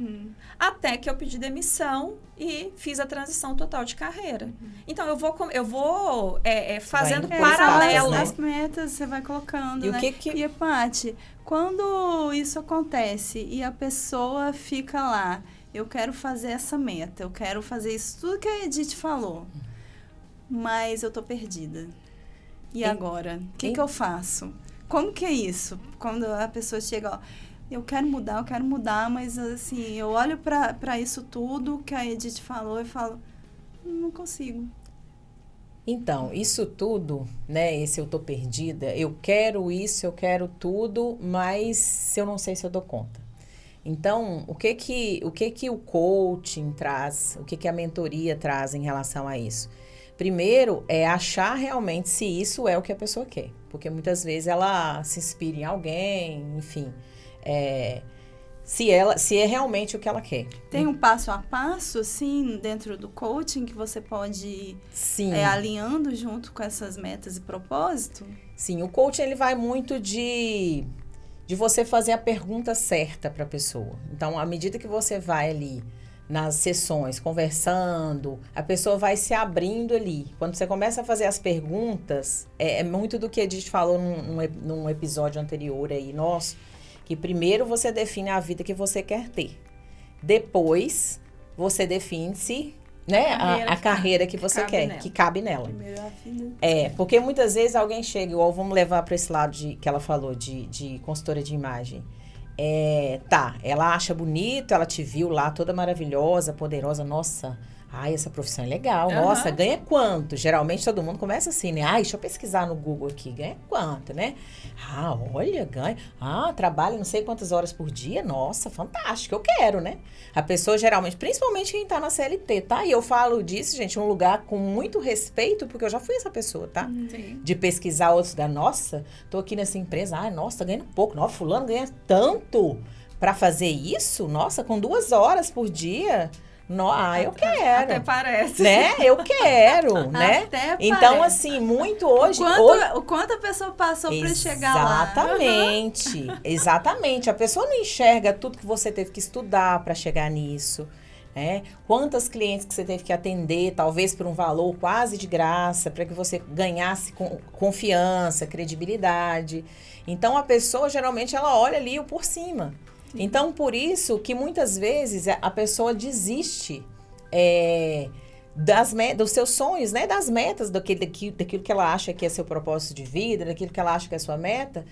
Até que eu pedi demissão e fiz a transição total de carreira. Então, eu vou fazendo paralelo. As metas você vai colocando, e né? E, Paty, quando isso acontece e a pessoa fica lá, eu quero fazer essa meta, eu quero fazer isso, tudo que a Edith falou, mas eu tô perdida. E agora? O que eu faço? Como que é isso? Quando a pessoa chega, eu quero mudar, mas assim, eu olho para isso tudo que a Edith falou e falo, não consigo. Então, isso tudo, né, esse eu tô perdida, eu quero isso, eu quero tudo, mas eu não sei se eu dou conta. Então, o que o coaching traz, o que a mentoria traz em relação a isso? Primeiro, é achar realmente se isso é o que a pessoa quer. Porque muitas vezes ela se inspira em alguém, enfim. Se é realmente o que ela quer. Tem um passo a passo, assim, dentro do coaching que você pode ir alinhando junto com essas metas e propósito? Sim, o coaching ele vai muito de você fazer a pergunta certa para a pessoa. Então, à medida que você vai ali nas sessões, conversando, a pessoa vai se abrindo ali. Quando você começa a fazer as perguntas, é muito do que a Edith falou num episódio anterior aí nosso, que primeiro você define a vida que você quer ter. Depois, você define se... né? A carreira que você quer, que cabe nela. Porque muitas vezes alguém chega, igual vamos levar para esse lado que ela falou, de consultora de imagem. Ela acha bonito, ela te viu lá toda maravilhosa, poderosa, nossa, Ai, essa profissão é legal. Nossa, ganha quanto? Geralmente todo mundo começa assim, né? Ai, deixa eu pesquisar no Google aqui. Ganha quanto, né? Ah, olha, ganha. Ah, trabalha não sei quantas horas por dia. Nossa, fantástico, eu quero, né? A pessoa geralmente, principalmente quem tá na CLT, tá? E eu falo disso, gente, um lugar com muito respeito, porque eu já fui essa pessoa, tá? Sim. De pesquisar outros da nossa, tô aqui nessa empresa, ai, nossa, tá ganhando pouco. Nossa, fulano ganha tanto pra fazer isso? Nossa, com 2 horas por dia... eu quero. Até parece. Né? Eu quero, né? Até então, parece. assim, muito hoje... O quanto a pessoa passou para chegar lá. Exatamente. Exatamente. A pessoa não enxerga tudo que você teve que estudar para chegar nisso. Né? Quantas clientes que você teve que atender, talvez por um valor quase de graça, para que você ganhasse confiança, credibilidade. Então, a pessoa, geralmente, ela olha ali o por cima. Então, por isso que muitas vezes a pessoa desiste dos seus sonhos, né? Das metas, daquilo que ela acha que é seu propósito de vida, daquilo que ela acha que é sua meta,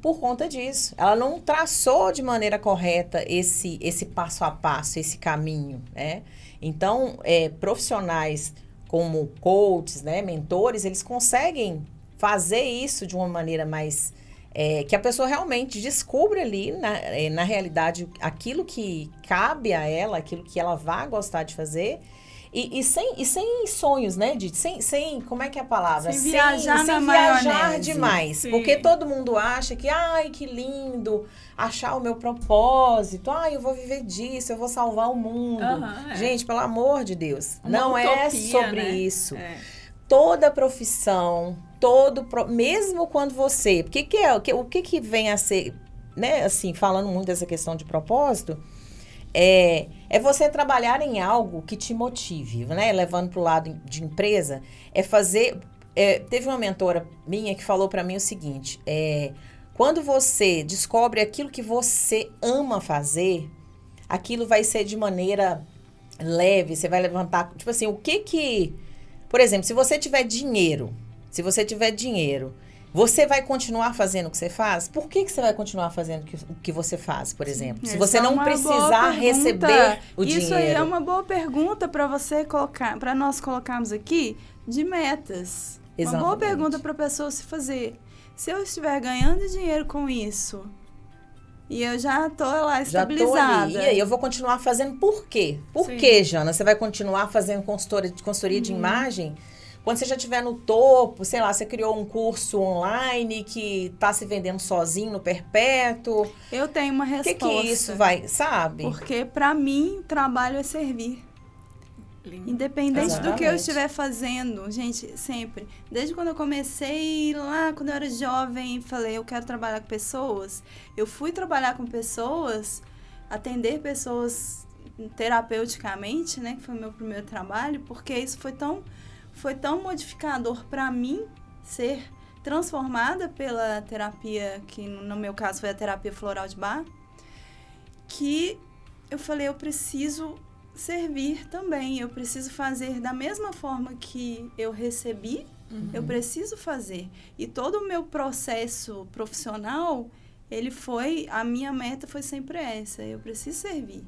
por conta disso. Ela não traçou de maneira correta esse passo a passo, esse caminho, né? Então, profissionais como coaches, né? Mentores, eles conseguem fazer isso de uma maneira mais... que a pessoa realmente descubra ali, na realidade, aquilo que cabe a ela, aquilo que ela vai gostar de fazer, e sem sonhos, né? Sem como é que é a palavra? Sem viajar na viajar maionese. demais. Sim. Porque todo mundo acha que, ai, que lindo, achar o meu propósito, ai, eu vou viver disso, eu vou salvar o mundo. Gente, pelo amor de Deus, Uma não é utopia, sobre né? isso. Toda profissão, mesmo quando você... O que vem a ser, né? Assim, falando muito dessa questão de propósito, é você trabalhar em algo que te motive, né? Levando para o lado de empresa, teve uma mentora minha que falou para mim o seguinte, quando você descobre aquilo que você ama fazer, aquilo vai ser de maneira leve, você vai levantar... Tipo assim, por exemplo, se você tiver dinheiro, você vai continuar fazendo o que você faz? Por que você vai continuar fazendo o que você faz, por exemplo? Se você não precisar receber o dinheiro. Isso aí é uma boa pergunta para você colocar, para nós colocarmos aqui, de metas. Exatamente. Uma boa pergunta para a pessoa se fazer. Se eu estiver ganhando dinheiro com isso, e eu já tô lá estabilizada. Já tô ali. E aí, eu vou continuar fazendo por quê? Por Sim. quê, Jana? Você vai continuar fazendo consultoria de imagem? Quando você já estiver no topo, sei lá, você criou um curso online que está se vendendo sozinho no perpétuo. Eu tenho uma resposta. O que isso vai, sabe? Porque, para mim, trabalho é servir. Lindo. Independente do que eu Exatamente. estiver fazendo, gente, sempre. Desde quando eu comecei lá, quando eu era jovem, falei, eu quero trabalhar com pessoas. Eu fui trabalhar com pessoas, atender pessoas terapeuticamente, né? Que foi o meu primeiro trabalho, porque isso foi tão modificador para mim ser transformada pela terapia, que no meu caso foi a terapia floral de Bach, que eu falei, eu preciso servir também, eu preciso fazer da mesma forma que eu recebi, eu preciso fazer. E todo o meu processo profissional, a minha meta foi sempre essa, eu preciso servir.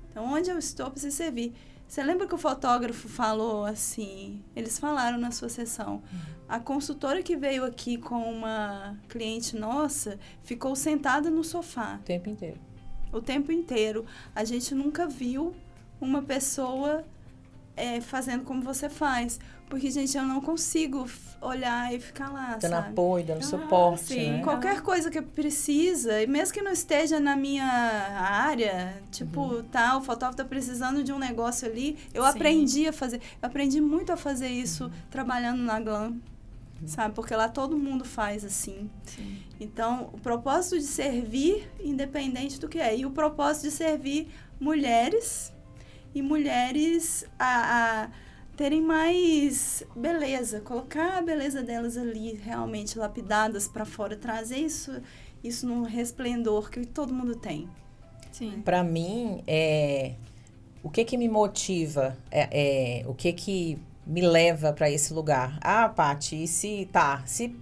Então, onde eu estou, eu preciso servir. Você lembra que o fotógrafo falou assim, eles falaram na sua sessão, a consultora que veio aqui com uma cliente nossa, ficou sentada no sofá. O tempo inteiro. A gente nunca viu uma pessoa fazendo como você faz. Porque, gente, eu não consigo olhar e ficar lá, dando sabe? apoio, dando suporte, sim. né? Qualquer coisa que precisa, e mesmo que não esteja na minha área, tipo, o fotógrafo tá precisando de um negócio ali, eu Sim. aprendi a fazer. Eu aprendi muito a fazer isso trabalhando na Glam, sabe? Porque lá todo mundo faz assim. Sim. Então, o propósito de servir, independente do que é. E o propósito de servir mulheres e mulheres a terem mais beleza, colocar a beleza delas ali, realmente lapidadas para fora, trazer isso num resplendor que todo mundo tem. Sim. Para mim, o que me motiva, o que me leva para esse lugar? Ah, Paty, e se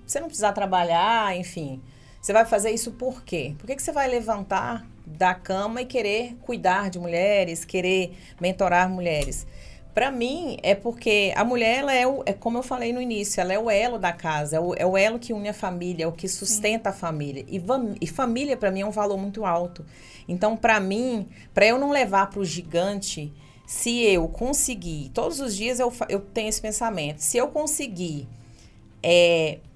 você não precisar trabalhar, enfim, você vai fazer isso por quê? Por que você vai levantar da cama e querer cuidar de mulheres, querer mentorar mulheres? Para mim, é porque a mulher, ela é como eu falei no início, ela é o elo da casa, é o elo que une a família, é o que sustenta a família. E família, para mim, é um valor muito alto. Então, para mim, para eu não levar para o gigante, se eu conseguir, todos os dias eu tenho esse pensamento, se eu conseguir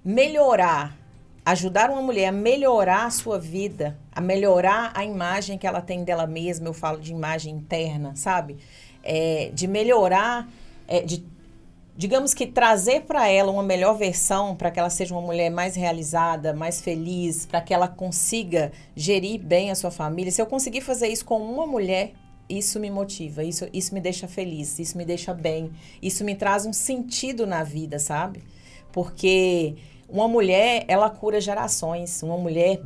melhorar, ajudar uma mulher a melhorar a sua vida, a melhorar a imagem que ela tem dela mesma, eu falo de imagem interna, sabe? De melhorar, digamos que trazer para ela uma melhor versão, para que ela seja uma mulher mais realizada, mais feliz, para que ela consiga gerir bem a sua família. Se eu conseguir fazer isso com uma mulher, isso me motiva, isso me deixa feliz, isso me deixa bem, isso me traz um sentido na vida, sabe? Porque uma mulher, ela cura gerações. Uma mulher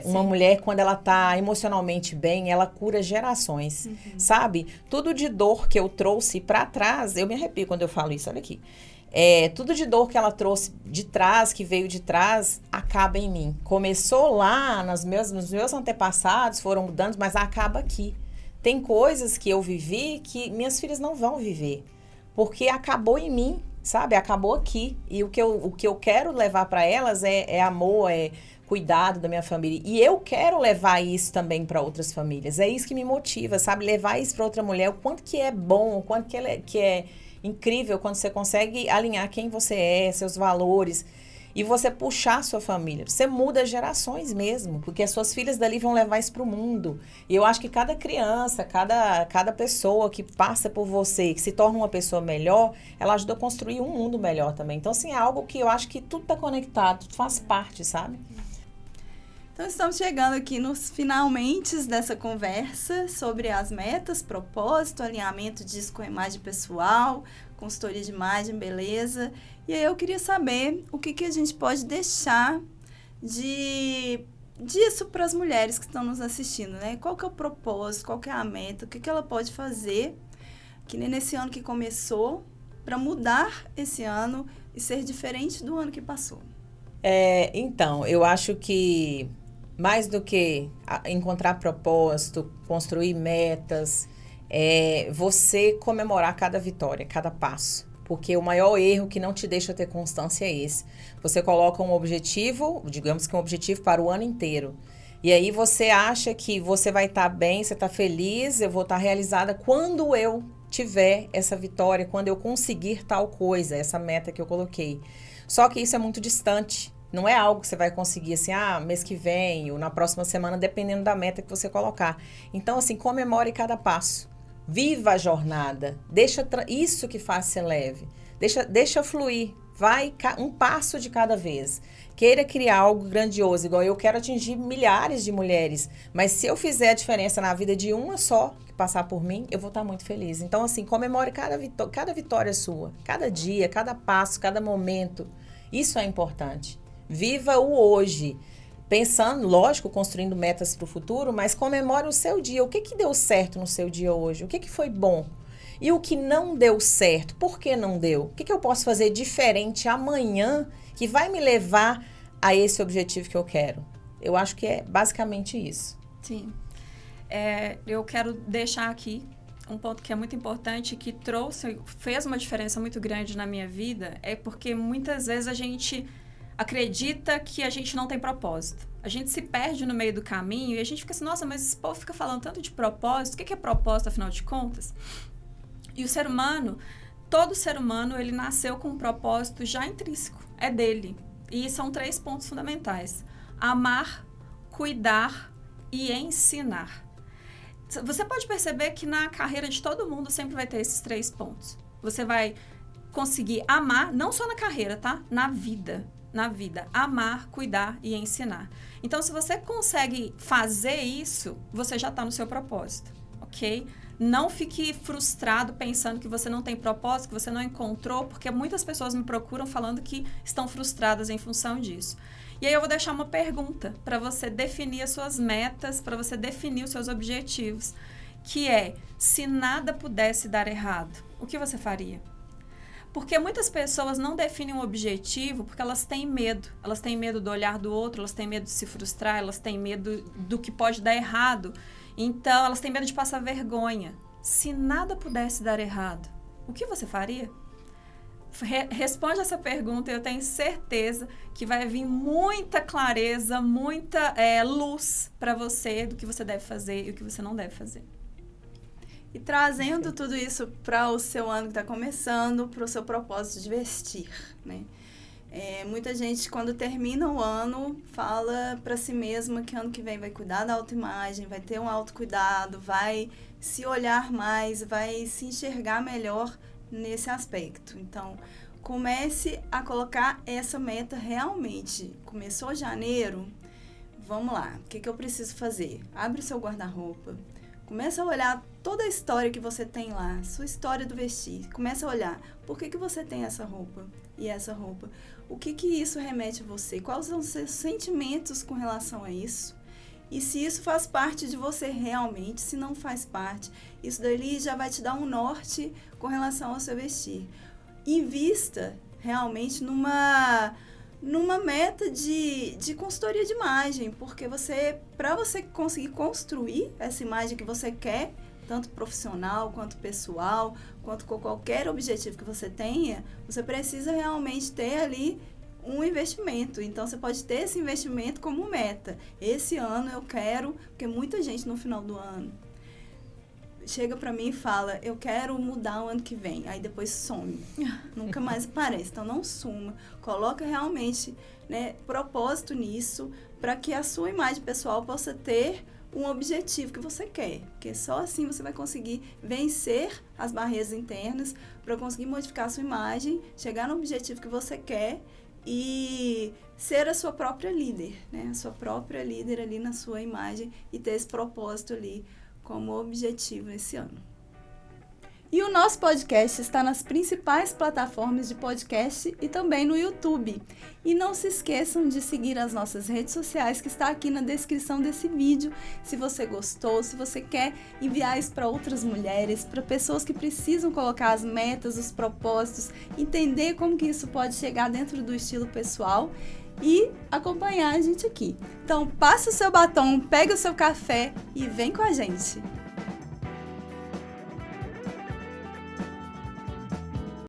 uma mulher, quando ela tá emocionalmente bem, ela cura gerações, sabe? Tudo de dor que eu trouxe pra trás, eu me arrepio quando eu falo isso, olha aqui. Tudo de dor que ela trouxe de trás, que veio de trás, acaba em mim. Começou lá, nos meus antepassados, foram mudando, mas acaba aqui. Tem coisas que eu vivi que minhas filhas não vão viver, porque acabou em mim. Sabe, acabou aqui. E o que eu quero levar para elas é amor, é cuidado da minha família. E eu quero levar isso também para outras famílias. É isso que me motiva, sabe? Levar isso para outra mulher. O quanto que é bom, o quanto que é incrível quando você consegue alinhar quem você é, seus valores. E você puxar a sua família. Você muda gerações mesmo, porque as suas filhas dali vão levar isso para o mundo. E eu acho que cada criança, cada pessoa que passa por você, que se torna uma pessoa melhor, ela ajuda a construir um mundo melhor também. Então, assim, é algo que eu acho que tudo está conectado, tudo faz parte, sabe? Então, estamos chegando aqui nos finalmente dessa conversa sobre as metas, propósito, alinhamento disso com a imagem pessoal, consultoria de imagem, beleza. E aí eu queria saber o que a gente pode deixar disso para as mulheres que estão nos assistindo, né? Qual que é o propósito, qual que é a meta, o que ela pode fazer, que nem nesse ano que começou, para mudar esse ano e ser diferente do ano que passou. Então, eu acho que mais do que encontrar propósito, construir metas, você comemorar cada vitória, cada passo. Porque o maior erro que não te deixa ter constância é esse. Você coloca um objetivo, digamos que um objetivo para o ano inteiro. E aí você acha que você vai estar bem, você está feliz, eu vou estar realizada quando eu tiver essa vitória, quando eu conseguir tal coisa, essa meta que eu coloquei. Só que isso é muito distante. Não é algo que você vai conseguir assim, mês que vem ou na próxima semana, dependendo da meta que você colocar. Então, assim, comemore cada passo. Viva a jornada, deixa isso que faz ser leve, deixa fluir, vai um passo de cada vez. Queira criar algo grandioso, igual eu quero atingir milhares de mulheres, mas se eu fizer a diferença na vida de uma só que passar por mim, eu vou estar muito feliz. Então, assim, comemore cada vitória sua, cada dia, cada passo, cada momento. Isso é importante. Viva o hoje. Pensando, lógico, construindo metas para o futuro, mas comemore o seu dia. O que deu certo no seu dia hoje? O que foi bom? E o que não deu certo? Por que não deu? O que eu posso fazer diferente amanhã que vai me levar a esse objetivo que eu quero? Eu acho que é basicamente isso. Sim. Eu quero deixar aqui um ponto que é muito importante, que fez uma diferença muito grande na minha vida, é porque muitas vezes a gente acredita que a gente não tem propósito. A gente se perde no meio do caminho e a gente fica assim, nossa, mas esse povo fica falando tanto de propósito. O que é propósito, afinal de contas? E o ser humano, todo ser humano, ele nasceu com um propósito já intrínseco. É dele. E são 3 pontos fundamentais. Amar, cuidar e ensinar. Você pode perceber que na carreira de todo mundo sempre vai ter esses 3 pontos. Você vai conseguir amar, não só na carreira, tá? Na vida, amar, cuidar e ensinar. Então, se você consegue fazer isso, você já está no seu propósito, ok? Não fique frustrado pensando que você não tem propósito, que você não encontrou, porque muitas pessoas me procuram falando que estão frustradas em função disso. E aí eu vou deixar uma pergunta para você definir as suas metas, para você definir os seus objetivos, que é, se nada pudesse dar errado, o que você faria? Porque muitas pessoas não definem um objetivo porque elas têm medo. Elas têm medo do olhar do outro, elas têm medo de se frustrar, elas têm medo do que pode dar errado. Então, elas têm medo de passar vergonha. Se nada pudesse dar errado, o que você faria? Responde essa pergunta e eu tenho certeza que vai vir muita clareza, muita luz para você do que você deve fazer e o que você não deve fazer. E trazendo tudo isso para o seu ano que está começando, para o seu propósito de vestir, né? Muita gente, quando termina o ano, fala para si mesma que ano que vem vai cuidar da autoimagem, vai ter um autocuidado, vai se olhar mais, vai se enxergar melhor nesse aspecto. Então, comece a colocar essa meta realmente. Começou janeiro, vamos lá, o que eu preciso fazer? Abre o seu guarda-roupa, começa a olhar toda a história que você tem lá, sua história do vestir. Começa a olhar, por que você tem essa roupa e essa roupa? O que isso remete a você? Quais são os seus sentimentos com relação a isso? E se isso faz parte de você realmente, se não faz parte, isso dali já vai te dar um norte com relação ao seu vestir. Invista realmente numa meta de consultoria de imagem, porque para você conseguir construir essa imagem que você quer, tanto profissional, quanto pessoal, quanto com qualquer objetivo que você tenha, você precisa realmente ter ali um investimento. Então, você pode ter esse investimento como meta. Esse ano eu quero, porque muita gente no final do ano chega pra mim e fala, eu quero mudar o ano que vem. Aí depois some. Nunca mais aparece. Então, não suma. Coloca realmente, né, propósito nisso, para que a sua imagem pessoal possa ter um objetivo que você quer. Porque só assim você vai conseguir vencer as barreiras internas para conseguir modificar a sua imagem, chegar no objetivo que você quer e ser a sua própria líder, né? A sua própria líder ali na sua imagem e ter esse propósito ali como objetivo esse ano. E o nosso podcast está nas principais plataformas de podcast e também no YouTube. E não se esqueçam de seguir as nossas redes sociais que está aqui na descrição desse vídeo. Se você gostou, se você quer enviar isso para outras mulheres, para pessoas que precisam colocar as metas, os propósitos, entender como que isso pode chegar dentro do estilo pessoal e acompanhar a gente aqui. Então, passa o seu batom, pega o seu café e vem com a gente.